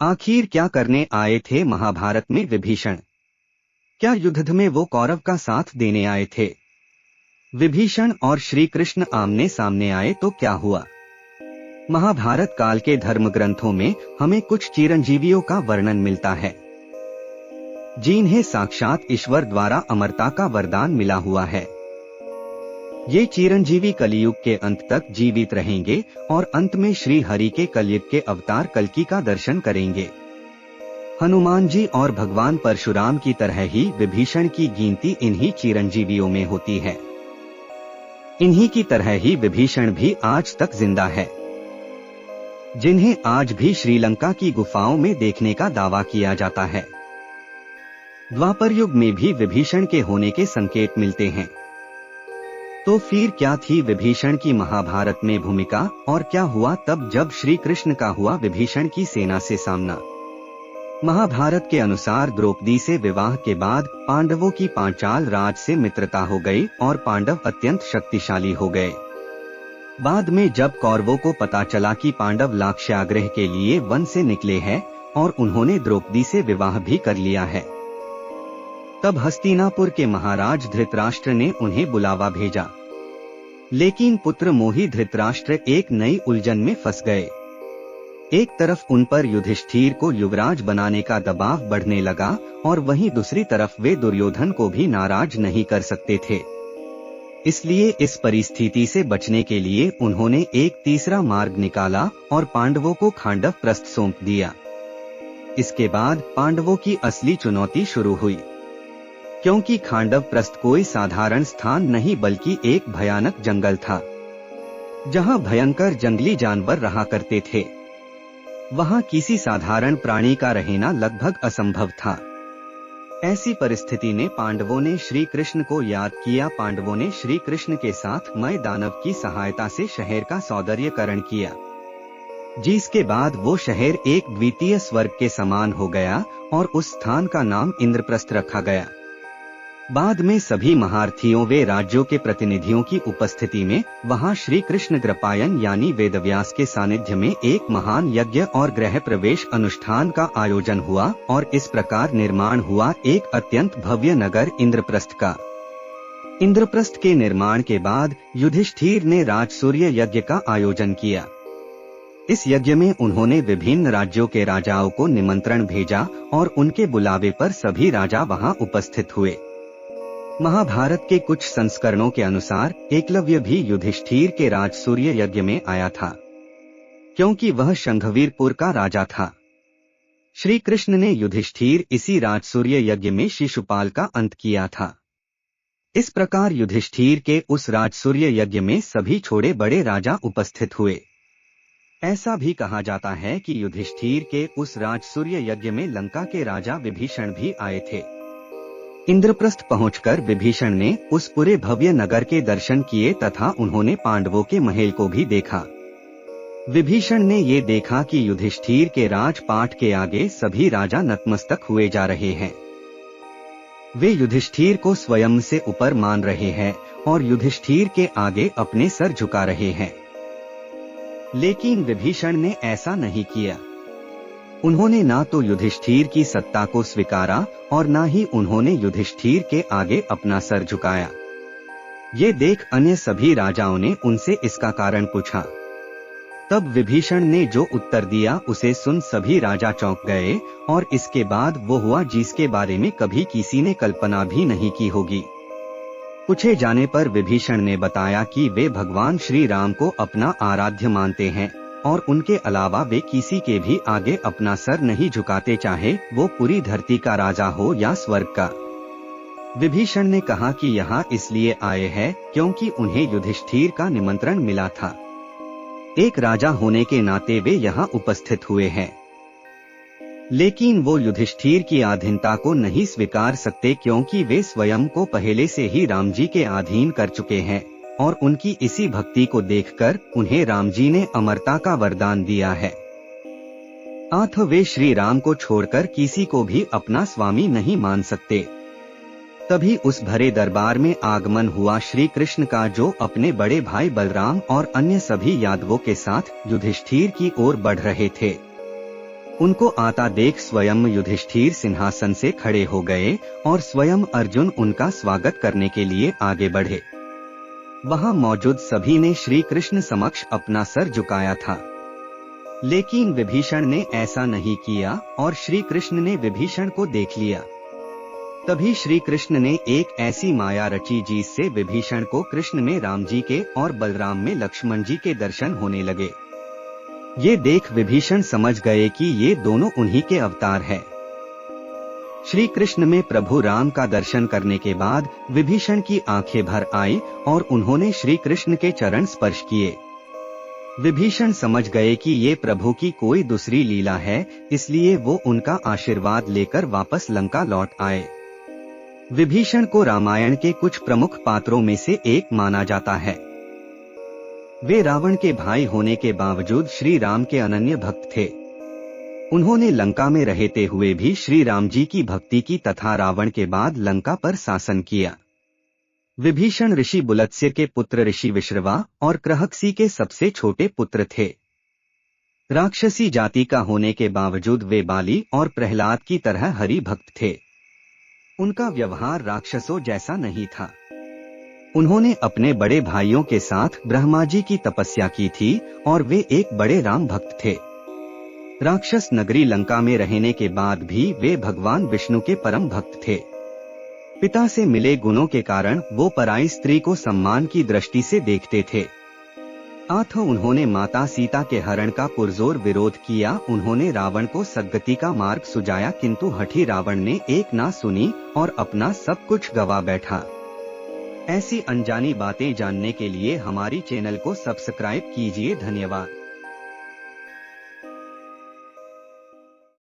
आखिर क्या करने आए थे महाभारत में विभीषण? क्या युद्ध में वो कौरव का साथ देने आए थे? विभीषण और श्री कृष्ण आमने सामने आए तो क्या हुआ? महाभारत काल के धर्म ग्रंथों में हमें कुछ चिरंजीवियों का वर्णन मिलता है, जिन्हें साक्षात ईश्वर द्वारा अमरता का वरदान मिला हुआ है। ये चिरंजीवी कलियुग के अंत तक जीवित रहेंगे और अंत में श्री हरि के कलयुग के अवतार कल्कि का दर्शन करेंगे। हनुमान जी और भगवान परशुराम की तरह ही विभीषण की गिनती इन्हीं चिरंजीवियों में होती है। इन्हीं की तरह ही विभीषण भी आज तक जिंदा है, जिन्हें आज भी श्रीलंका की गुफाओं में देखने का दावा किया जाता है। द्वापर युग में भी विभीषण के होने के संकेत मिलते हैं। तो फिर क्या थी विभीषण की महाभारत में भूमिका, और क्या हुआ तब जब श्री कृष्ण का हुआ विभीषण की सेना से सामना? महाभारत के अनुसार द्रौपदी से विवाह के बाद पांडवों की पांचाल राज से मित्रता हो गई और पांडव अत्यंत शक्तिशाली हो गए। बाद में जब कौरवों को पता चला कि पांडव लाक्षागृह के लिए वन से निकले हैं और उन्होंने द्रौपदी से विवाह भी कर लिया है, तब हस्तिनापुर के महाराज धृतराष्ट्र ने उन्हें बुलावा भेजा। लेकिन पुत्र मोही धृतराष्ट्र एक नई उलझन में फंस गए। एक तरफ उन पर युधिष्ठिर को युवराज बनाने का दबाव बढ़ने लगा और वहीं दूसरी तरफ वे दुर्योधन को भी नाराज नहीं कर सकते थे। इसलिए इस परिस्थिति से बचने के लिए उन्होंने एक तीसरा मार्ग निकाला और पांडवों को खांडव प्रस्थ सौंप दिया। इसके बाद पांडवों की असली चुनौती शुरू हुई, क्योंकि खांडव प्रस्थ कोई साधारण स्थान नहीं बल्कि एक भयानक जंगल था, जहां भयंकर जंगली जानवर रहा करते थे। वहां किसी साधारण प्राणी का रहना लगभग असंभव था। ऐसी परिस्थिति ने पांडवों ने श्री कृष्ण को याद किया। पांडवों ने श्री कृष्ण के साथ मय दानव की सहायता से शहर का सौंदर्यीकरण किया, जिसके बाद वो शहर एक द्वितीय स्वर्ग के समान हो गया और उस स्थान का नाम इंद्रप्रस्थ रखा गया। बाद में सभी महारथियों व राज्यों के प्रतिनिधियों की उपस्थिति में वहां श्री कृष्ण ग्रपायन यानी वेदव्यास के सानिध्य में एक महान यज्ञ और गृह प्रवेश अनुष्ठान का आयोजन हुआ और इस प्रकार निर्माण हुआ एक अत्यंत भव्य नगर इंद्रप्रस्थ का। इंद्रप्रस्थ के निर्माण के बाद युधिष्ठिर ने राजसूर्य यज्ञ का आयोजन किया। इस यज्ञ में उन्होंने विभिन्न राज्यों के राजाओं को निमंत्रण भेजा और उनके बुलावे पर सभी राजा वहां उपस्थित हुए। महाभारत के कुछ संस्करणों के अनुसार एकलव्य भी युधिष्ठिर के राजसूर्य यज्ञ में आया था, क्योंकि वह शंखवीरपुर का राजा था। श्री कृष्ण ने युधिष्ठिर इसी राजसूर्य यज्ञ में शिशुपाल का अंत किया था। इस प्रकार युधिष्ठिर के उस राजसूर्य यज्ञ में सभी छोटे बड़े राजा उपस्थित हुए। ऐसा भी कहा जाता है कि युधिष्ठिर के उस राजसूर्य यज्ञ में लंका के राजा विभीषण भी आए थे। इंद्रप्रस्थ पहुंचकर विभीषण ने उस पूरे भव्य नगर के दर्शन किए तथा उन्होंने पांडवों के महल को भी देखा। विभीषण ने ये देखा कि युधिष्ठिर के राजपाट के आगे सभी राजा नतमस्तक हुए जा रहे हैं। वे युधिष्ठिर को स्वयं से ऊपर मान रहे हैं और युधिष्ठिर के आगे अपने सर झुका रहे हैं। लेकिन विभीषण ने ऐसा नहीं किया। उन्होंने ना तो युधिष्ठिर की सत्ता को स्वीकारा और ना ही उन्होंने युधिष्ठिर के आगे अपना सर झुकाया। ये देख अन्य सभी राजाओं ने उनसे इसका कारण पूछा। तब विभीषण ने जो उत्तर दिया उसे सुन सभी राजा चौंक गए और इसके बाद वो हुआ जिसके बारे में कभी किसी ने कल्पना भी नहीं की होगी। पूछे जाने पर विभीषण ने बताया कि वे भगवान श्री राम को अपना आराध्य मानते हैं और उनके अलावा वे किसी के भी आगे अपना सर नहीं झुकाते, चाहे वो पूरी धरती का राजा हो या स्वर्ग का। विभीषण ने कहा कि यहाँ इसलिए आए हैं क्योंकि उन्हें युधिष्ठिर का निमंत्रण मिला था। एक राजा होने के नाते वे यहाँ उपस्थित हुए हैं, लेकिन वो युधिष्ठिर की अधीनता को नहीं स्वीकार सकते, क्योंकि वे स्वयं को पहले से ही राम जी के अधीन कर चुके हैं और उनकी इसी भक्ति को देखकर उन्हें राम जी ने अमरता का वरदान दिया है। अतः वे श्री राम को छोड़कर किसी को भी अपना स्वामी नहीं मान सकते। तभी उस भरे दरबार में आगमन हुआ श्री कृष्ण का, जो अपने बड़े भाई बलराम और अन्य सभी यादवों के साथ युधिष्ठिर की ओर बढ़ रहे थे। उनको आता देख स्वयं युधिष्ठिर सिंहासन से खड़े हो गए और स्वयं अर्जुन उनका स्वागत करने के लिए आगे बढ़े। वहां मौजूद सभी ने श्री कृष्ण समक्ष अपना सर झुकाया था, लेकिन विभीषण ने ऐसा नहीं किया और श्री कृष्ण ने विभीषण को देख लिया। तभी श्री कृष्ण ने एक ऐसी माया रची जिससे विभीषण को कृष्ण में राम जी के और बलराम में लक्ष्मण जी के दर्शन होने लगे। ये देख विभीषण समझ गए कि ये दोनों उन्हीं के अवतार हैं। श्री कृष्ण में प्रभु राम का दर्शन करने के बाद विभीषण की आंखें भर आई और उन्होंने श्री कृष्ण के चरण स्पर्श किए। विभीषण समझ गए कि ये प्रभु की कोई दूसरी लीला है, इसलिए वो उनका आशीर्वाद लेकर वापस लंका लौट आए। विभीषण को रामायण के कुछ प्रमुख पात्रों में से एक माना जाता है। वे रावण के भाई होने के बावजूद श्री राम के अनन्य भक्त थे। उन्होंने लंका में रहते हुए भी श्री राम जी की भक्ति की तथा रावण के बाद लंका पर शासन किया। विभीषण ऋषि बुलत्स्य के पुत्र ऋषि विश्रवा और कृहकसी के सबसे छोटे पुत्र थे। राक्षसी जाति का होने के बावजूद वे बाली और प्रहलाद की तरह हरि भक्त थे। उनका व्यवहार राक्षसों जैसा नहीं था। उन्होंने अपने बड़े भाइयों के साथ ब्रह्मा जी की तपस्या की थी और वे एक बड़े राम भक्त थे। राक्षस नगरी लंका में रहने के बाद भी वे भगवान विष्णु के परम भक्त थे। पिता से मिले गुणों के कारण वो पराई स्त्री को सम्मान की दृष्टि से देखते थे। उन्होंने माता सीता के हरण का पुरजोर विरोध किया। उन्होंने रावण को सद्गति का मार्ग सुझाया, किंतु हठी रावण ने एक ना सुनी और अपना सब कुछ गवा बैठा। ऐसी अनजानी बातें जानने के लिए हमारी चैनल को सब्सक्राइब कीजिए। धन्यवाद।